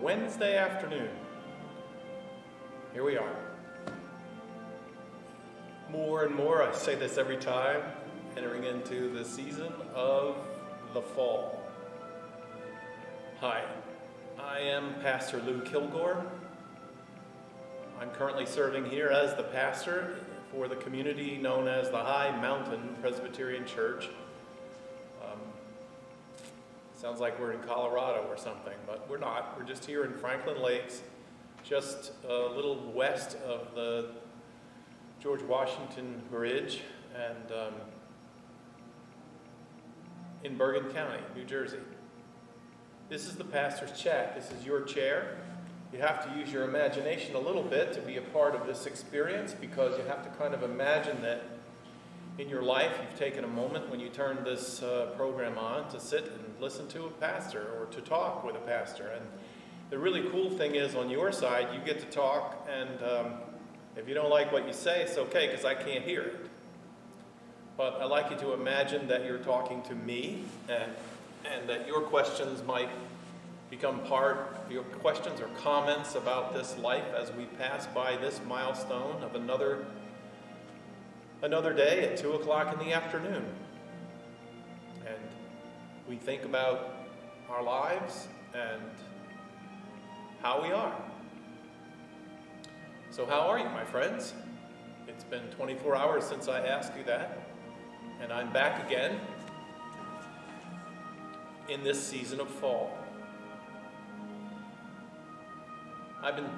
Wednesday afternoon. Here we are. More and more, I say this every time, entering into the season of the fall. Hi, I am Pastor Lou Kilgore. I'm currently serving here as the pastor for the community known as the High Mountain Presbyterian Church. Sounds like we're in Colorado or something, but we're not. We're just here in Franklin Lakes, just a little west of the George Washington Bridge and in Bergen County, New Jersey. This is the pastor's chat. This is your chair. You have to use your imagination a little bit to be a part of this experience, because you have to kind of imagine that in your life you've taken a moment when you turn this program on to sit and listen to a pastor or to talk with a pastor. And the really cool thing is, on your side, you get to talk, and if you don't like what you say, it's okay, because I can't hear it. But I like you to imagine that you're talking to me, and that your questions might become your questions or comments about this life as we pass by this milestone of another day at 2 o'clock in the afternoon. And we think about our lives and how we are. So how are you, my friends? It's been 24 hours since I asked you that, and I'm back again in this season of fall. I've been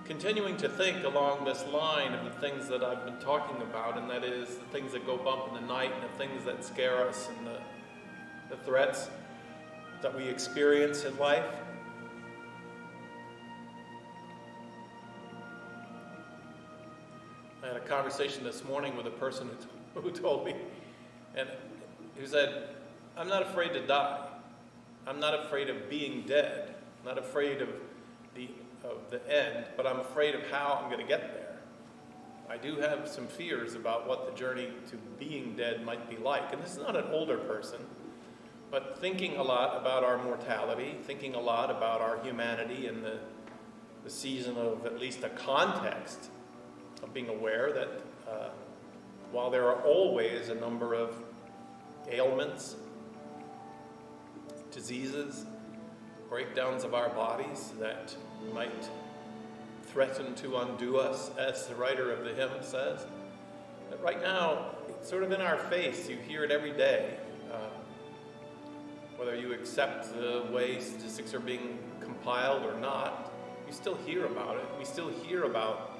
continuing to think along this line of the things that I've been talking about, and that is the things that go bump in the night, and the things that scare us, and the threats that we experience in life. I had a conversation this morning with a person who told me, and who said, I'm not afraid to die. I'm not afraid of being dead. I'm not afraid of the end, but I'm afraid of how I'm going to get there. I do have some fears about what the journey to being dead might be like. And this is not an older person, but thinking a lot about our mortality, thinking a lot about our humanity in the season of at least a context of being aware that while there are always a number of ailments, diseases, breakdowns of our bodies that might threaten to undo us, as the writer of the hymn says, that right now, it's sort of in our face. You hear it every day. Whether you accept the way statistics are being compiled or not, you still hear about it. We still hear about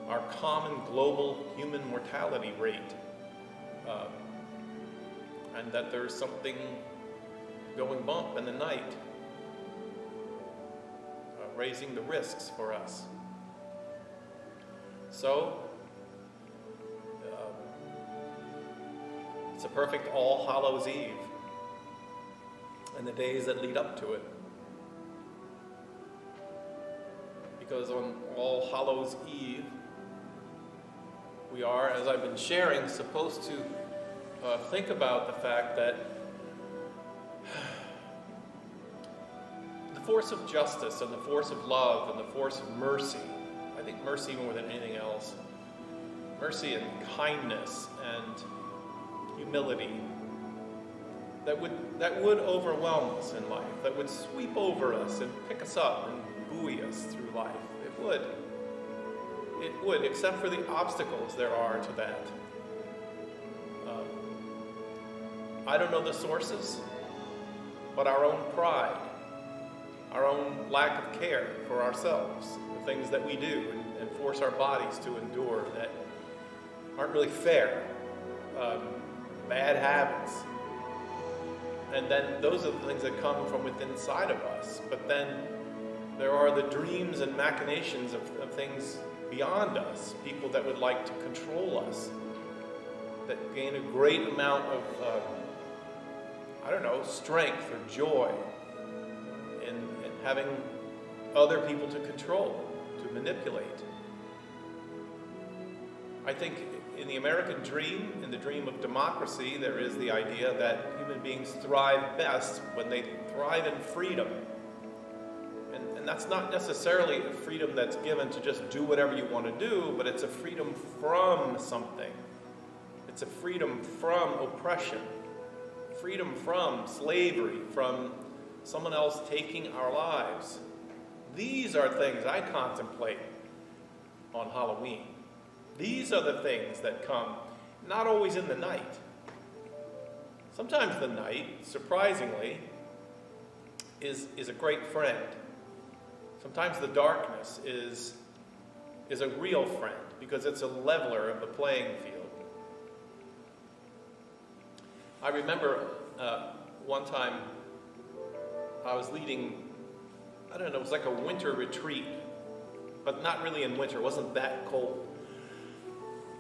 our common global human mortality rate, and that there's something going bump in the night, raising the risks for us. So, it's a perfect All Hallows Eve and the days that lead up to it. Because on All Hallows Eve, we are, as I've been sharing, supposed to think about the fact that the force of justice and the force of love and the force of mercy, I think mercy more than anything else, mercy and kindness and humility, that would overwhelm us in life, that would sweep over us and pick us up and buoy us through life. It would, except for the obstacles there are to that. I don't know the sources, but our own pride, our own lack of care for ourselves, the things that we do and force our bodies to endure that aren't really fair, bad habits. And then those are the things that come from within inside of us. But then there are the dreams and machinations of things beyond us, people that would like to control us, that gain a great amount of, strength or joy in having other people to control, to manipulate. I think in the American dream, in the dream of democracy, there is the idea that human beings thrive best when they thrive in freedom. And And that's not necessarily a freedom that's given to just do whatever you want to do, but it's a freedom from something. It's a freedom from oppression, freedom from slavery, from someone else taking our lives. These are things I contemplate on Halloween. These are the things that come, not always in the night. Sometimes the night, surprisingly, is a great friend. Sometimes the darkness is a real friend because it's a leveler of the playing field. I remember one time I was leading, I don't know, it was like a winter retreat, but not really in winter, it wasn't that cold.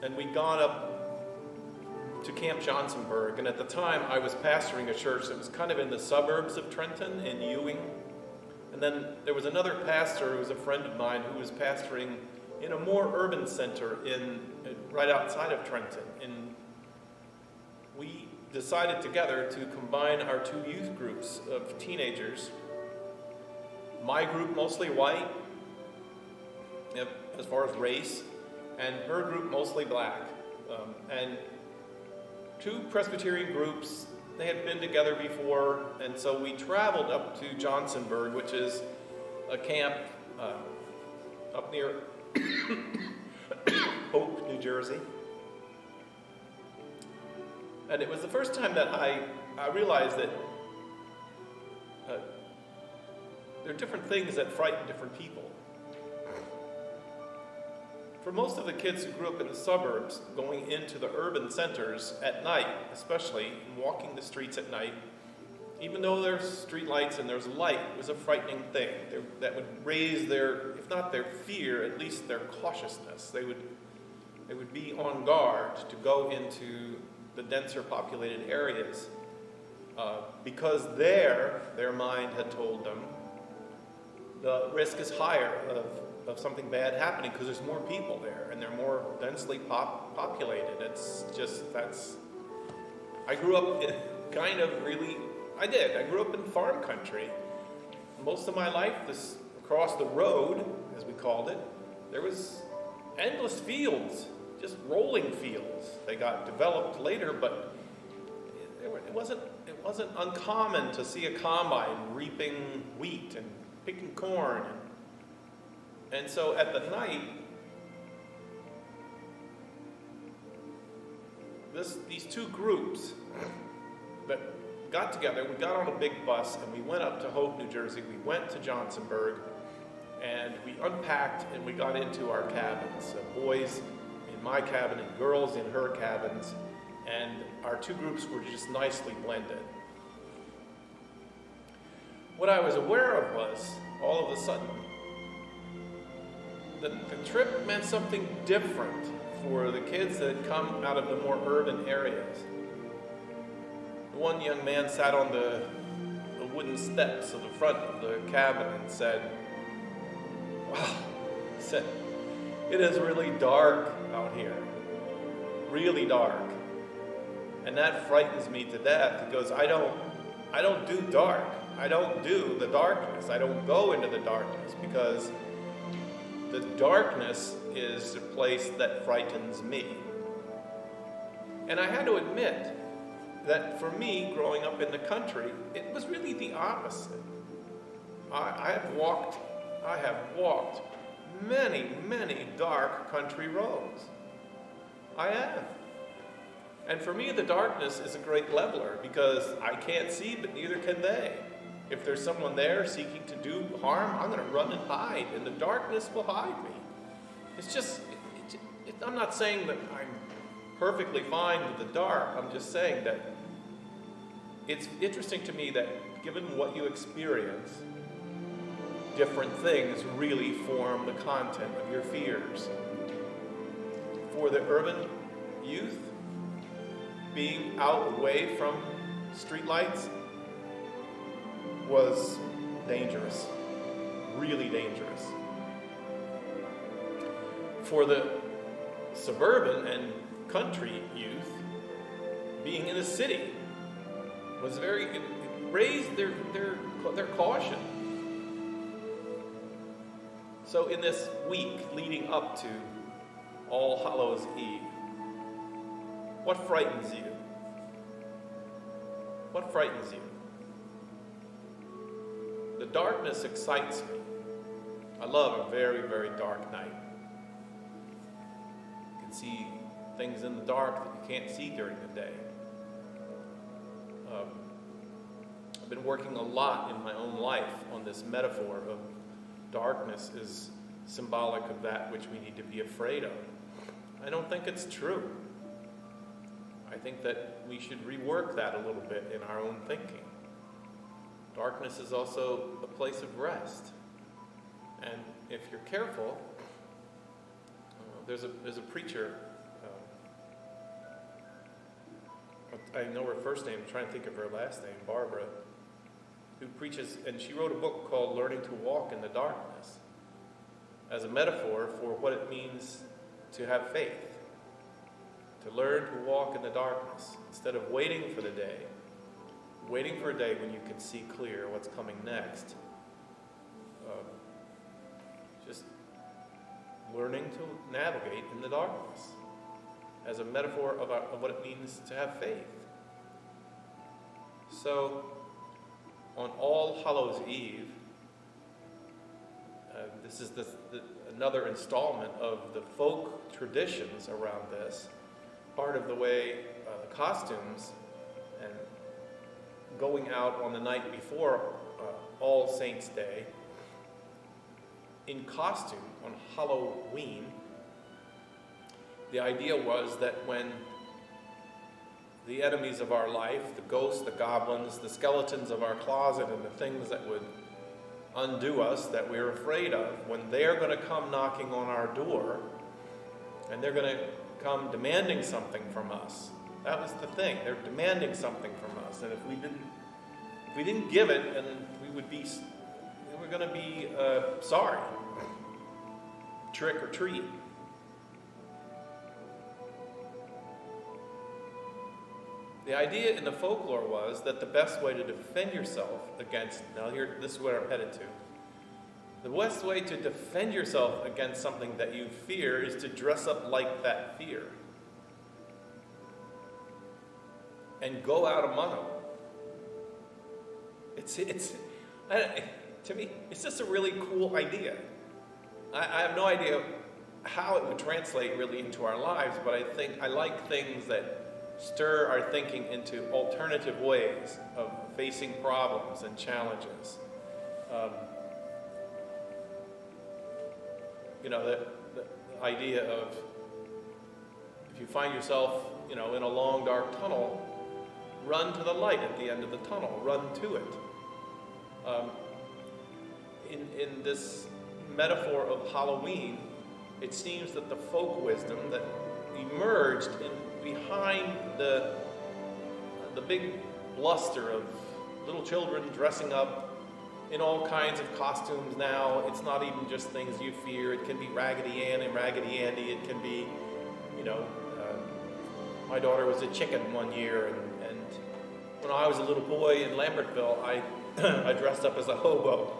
And we'd gone up to Camp Johnsonburg, and at the time I was pastoring a church that was kind of in the suburbs of Trenton, in Ewing. And then there was another pastor who was a friend of mine who was pastoring in a more urban center right outside of Trenton. And we decided together to combine our two youth groups of teenagers. My group mostly white, as far as race, and her group mostly black. And two Presbyterian groups, they had been together before, and so we traveled up to Johnsonburg, which is a camp up near Hope, New Jersey. And it was the first time that I realized that there are different things that frighten different people. For most of the kids who grew up in the suburbs, going into the urban centers at night, especially, and walking the streets at night, even though there's street lights and there's light, it was a frightening thing. That would raise their, if not their fear, at least their cautiousness. They would be on guard to go into the denser populated areas because their mind had told them the risk is higher of something bad happening because there's more people there and they're more densely populated. It's just, I grew up in I grew up in farm country. Most of my life, across the road, as we called it, there was endless fields, just rolling fields. They got developed later, but it wasn't uncommon to see a combine reaping wheat and picking corn. And so at the night, these two groups that got together, we got on a big bus and we went up to Hope, New Jersey. We went to Johnsonburg and we unpacked and we got into our cabins. Boys in my cabin and girls in her cabins. And our two groups were just nicely blended. What I was aware of was, all of a sudden, the trip meant something different for the kids that had come out of the more urban areas. One young man sat on the wooden steps of the front of the cabin and said, "Wow," he said, "it is really dark out here, really dark. And that frightens me to death because I don't do dark. I don't do the darkness. I don't go into the darkness because the darkness is a place that frightens me." And I had to admit that for me, growing up in the country, it was really the opposite. I have walked many, many dark country roads. I have. And for me, the darkness is a great leveler because I can't see, but neither can they. If there's someone there seeking to do harm, I'm going to run and hide, and the darkness will hide me. It's just, I'm not saying that I'm perfectly fine with the dark. I'm just saying that it's interesting to me that given what you experience, different things really form the content of your fears. For the urban youth, being out away from streetlights was dangerous, really dangerous. For the suburban and country youth, being in the city was it raised their caution. So in this week leading up to All Hallows Eve, what frightens you? What frightens you? The darkness excites me. I love a very, very dark night. You can see things in the dark that you can't see during the day. I've been working a lot in my own life on this metaphor of darkness is symbolic of that which we need to be afraid of. I don't think it's true. I think that we should rework that a little bit in our own thinking. Darkness is also a place of rest. And if you're careful, there's a preacher, I know her first name, I'm trying to think of her last name, Barbara, who preaches, and she wrote a book called Learning to Walk in the Darkness, as a metaphor for what it means to have faith, to learn to walk in the darkness, instead of waiting for a day when you can see clear what's coming next. Just learning to navigate in the darkness as a metaphor of what it means to have faith. So, on All Hallows Eve, this is another installment of the folk traditions around this. Part of the way the costumes and going out on the night before All Saints' Day in costume on Halloween, the idea was that when the enemies of our life, the ghosts, the goblins, the skeletons of our closet, and the things that would undo us that we're afraid of, when they're going to come knocking on our door, and they're going to come demanding something from us. That was the thing. They're demanding something from us, and if we didn't give it, and we're going to be sorry. Trick or treat. The idea in the folklore was that the best way to defend yourself against, this is where I'm headed to. The best way to defend yourself against something that you fear is to dress up like that fear. And go out among them. To me, it's just a really cool idea. I have no idea how it would translate really into our lives, but I like things that stir our thinking into alternative ways of facing problems and challenges. The idea of if you find yourself, in a long dark tunnel, run to the light at the end of the tunnel. Run to it. In this metaphor of Halloween, it seems that the folk wisdom that emerged behind the big bluster of little children dressing up in all kinds of costumes now. It's not even just things you fear. It can be Raggedy Ann and Raggedy Andy. It can be, my daughter was a chicken one year, and when I was a little boy in Lambertville, I dressed up as a hobo.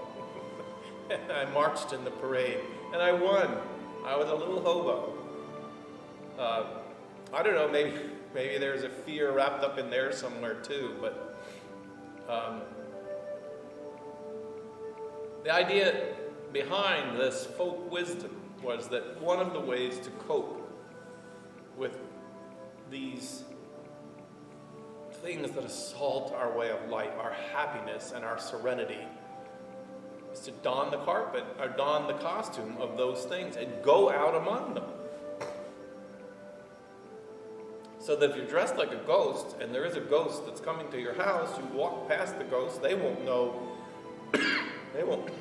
And I marched in the parade, and I won. I was a little hobo. I don't know, maybe there's a fear wrapped up in there somewhere too, but the idea behind this folk wisdom was that one of the ways to cope with these things that assault our way of life, our happiness and our serenity, is to don the carpet or don the costume of those things and go out among them. So that if you're dressed like a ghost and there is a ghost that's coming to your house, you walk past the ghost, they won't know they won't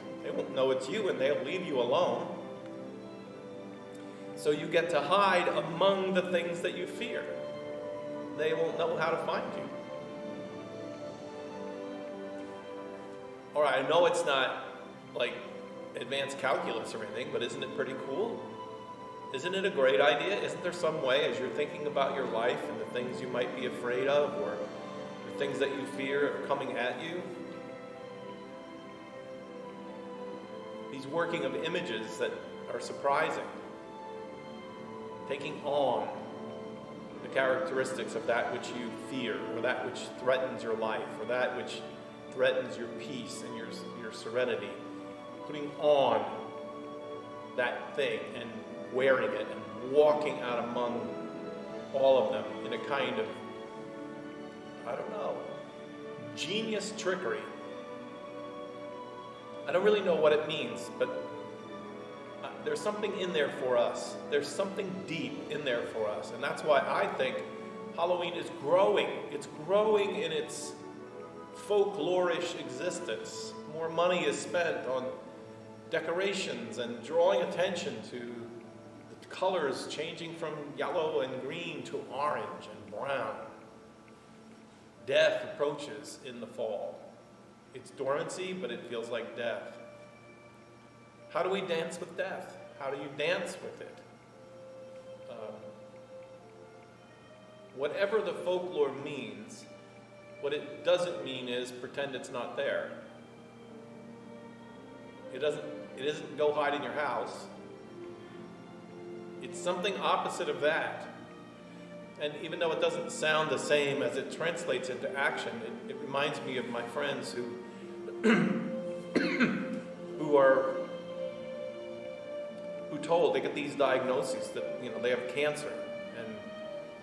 know it's you, and they'll leave you alone. So you get to hide among the things that you fear. They won't know how to find you. All right, I know it's not like advanced calculus or anything, but isn't it pretty cool? Isn't it a great idea? Isn't there some way, as you're thinking about your life and the things you might be afraid of, or the things that you fear coming at you, he's working of images that are surprising, taking on the characteristics of that which you fear, or that which threatens your life, or that which threatens your peace and your serenity, putting on that thing and wearing it and walking out among all of them in a kind of, I don't know, genius trickery. I don't really know what it means, but there's something in there for us. There's something deep in there for us. And that's why I think Halloween is growing. It's growing in its folklorish existence. More money is spent on decorations and drawing attention to the colors changing from yellow and green to orange and brown. Death approaches in the fall. It's dormancy, but it feels like death. How do we dance with death? How do you dance with it? Whatever the folklore means, what it doesn't mean is pretend it's not there. It isn't go hide in your house. It's something opposite of that. And even though it doesn't sound the same as it translates into action, it reminds me of my friends who who told they get these diagnoses that they have cancer, and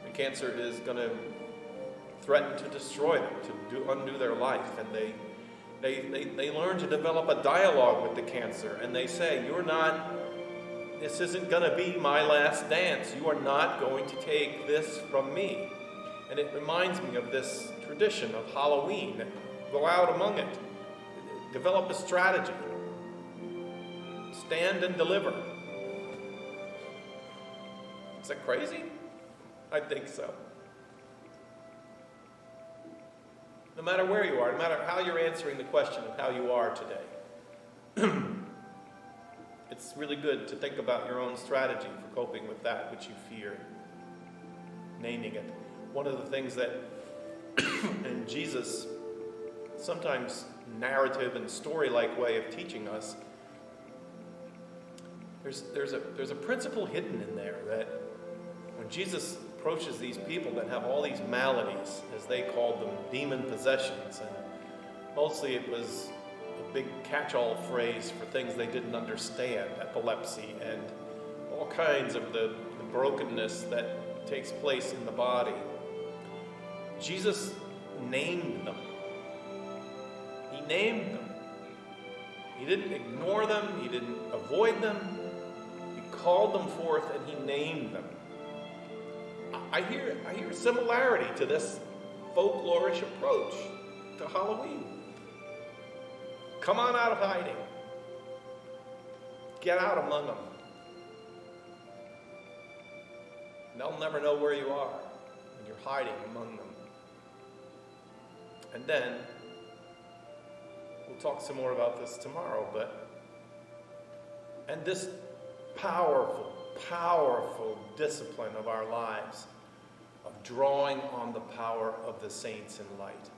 the cancer is going to threaten to destroy them, to undo their life, and they learn to develop a dialogue with the cancer, and they say, this isn't going to be my last dance. You are not going to take this from me. And it reminds me of this tradition of Halloween. Go out among it. Develop a strategy. Stand and deliver. Is that crazy? I think so. No matter where you are, no matter how you're answering the question of how you are today, it's really good to think about your own strategy for coping with that which you fear, naming it. One of the things that in Jesus' sometimes narrative and story-like way of teaching us, there's a principle hidden in there that when Jesus approaches these people that have all these maladies, as they called them, demon possessions, and mostly it was a big catch-all phrase for things they didn't understand, epilepsy and all kinds of the brokenness that takes place in the body. Jesus named them. He named them. He didn't ignore them. He didn't avoid them. He called them forth and he named them. I hear similarity to this folklorish approach to Halloween. Come on out of hiding. Get out among them. They'll never know where you are when you're hiding among them. And then, we'll talk some more about this tomorrow, and this powerful, powerful discipline of our lives, of drawing on the power of the saints in light,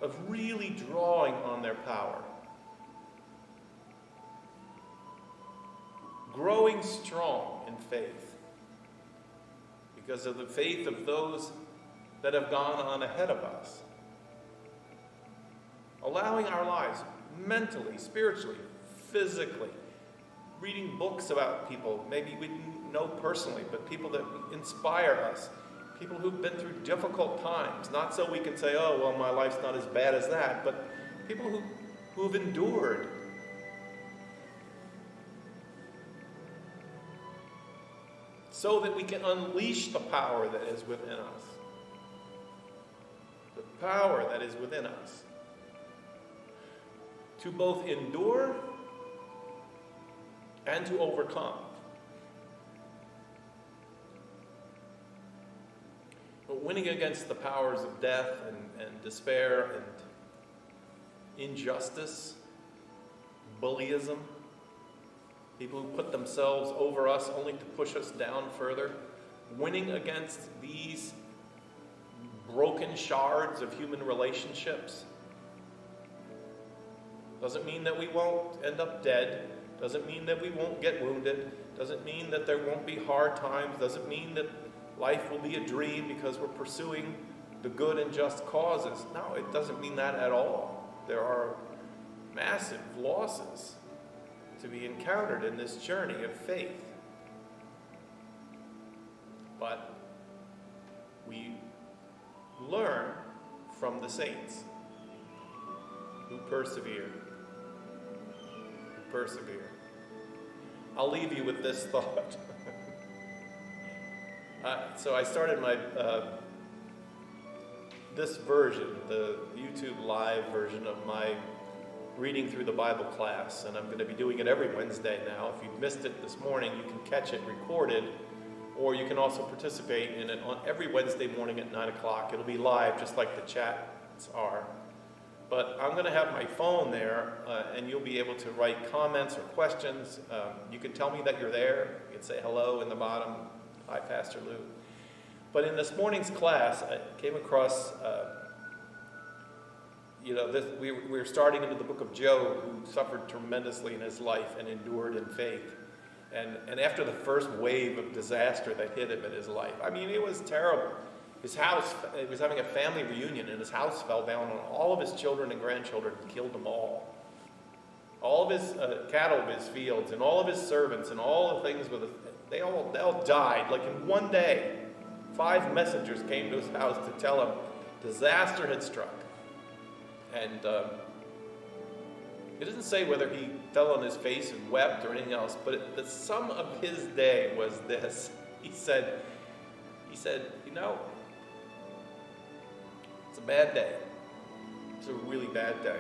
of really drawing on their power, growing strong in faith because of the faith of those that have gone on ahead of us, allowing our lives mentally, spiritually, physically, reading books about people maybe we didn't know personally, but people that inspire us, people who've been through difficult times, not so we can say, oh, well, my life's not as bad as that, but people who've endured. So that we can unleash the power that is within us. The power that is within us. To both endure and to overcome. But winning against the powers of death and despair and injustice, bullyism, people who put themselves over us only to push us down further, winning against these broken shards of human relationships, Doesn't mean that we won't end up dead. Doesn't mean that we won't get wounded. Doesn't mean that there won't be hard times. Doesn't mean that life will be a dream because we're pursuing the good and just causes. No, it doesn't mean that at all. There are massive losses to be encountered in this journey of faith. But we learn from the saints who persevere. Who persevere. I'll leave you with this thought. So I started my this version, the YouTube live version of my reading through the Bible class, and I'm going to be doing it every Wednesday now. If you missed it this morning, you can catch it recorded, or you can also participate in it on every Wednesday morning at 9 o'clock. It'll be live, just like the chats are. But I'm going to have my phone there, and you'll be able to write comments or questions. You can tell me that you're there. You can say hello in the bottom. Hi, Pastor Lou. But in this morning's class, I came across, we were starting into the book of Job, who suffered tremendously in his life and endured in faith. And after the first wave of disaster that hit him in his life, I mean, it was terrible. His house, he was having a family reunion, and his house fell down on all of his children and grandchildren and killed them all. All of his cattle of his fields and all of his servants and all the things with it, they all died. Like in one day, 5 messengers came to his house to tell him disaster had struck. And it doesn't say whether he fell on his face and wept or anything else, but the sum of his day was this. He said, you know, it's a bad day. It's a really bad day.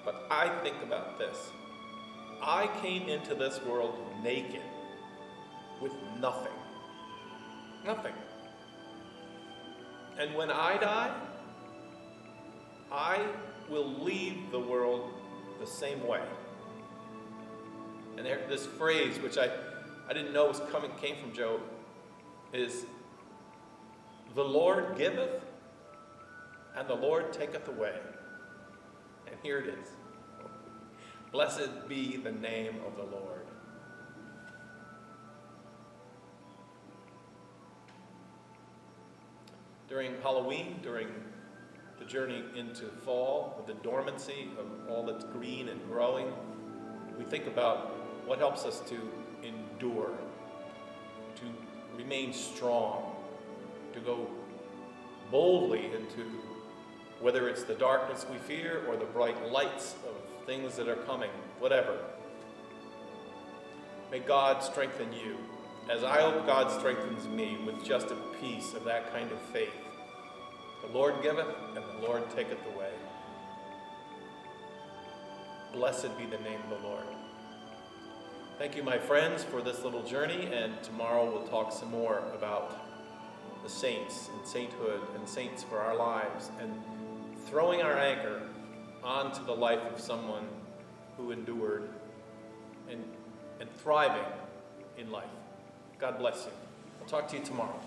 But I think about this. I came into this world naked, with nothing. Nothing. And when I die, I will leave the world the same way. And there, this phrase, which I didn't know came from Job, is, the Lord giveth, and the Lord taketh away. And here it is. Blessed be the name of the Lord. During Halloween, during the journey into fall, with the dormancy of all that's green and growing, we think about what helps us to endure, to remain strong, to go boldly into whether it's the darkness we fear or the bright lights of things that are coming, whatever. May God strengthen you, as I hope God strengthens me with just a piece of that kind of faith. The Lord giveth, and the Lord taketh away. Blessed be the name of the Lord. Thank you, my friends, for this little journey, and tomorrow we'll talk some more about the saints and sainthood and saints for our lives, and throwing our anchor onto the life of someone who endured and thriving in life. God bless you. I'll talk to you tomorrow.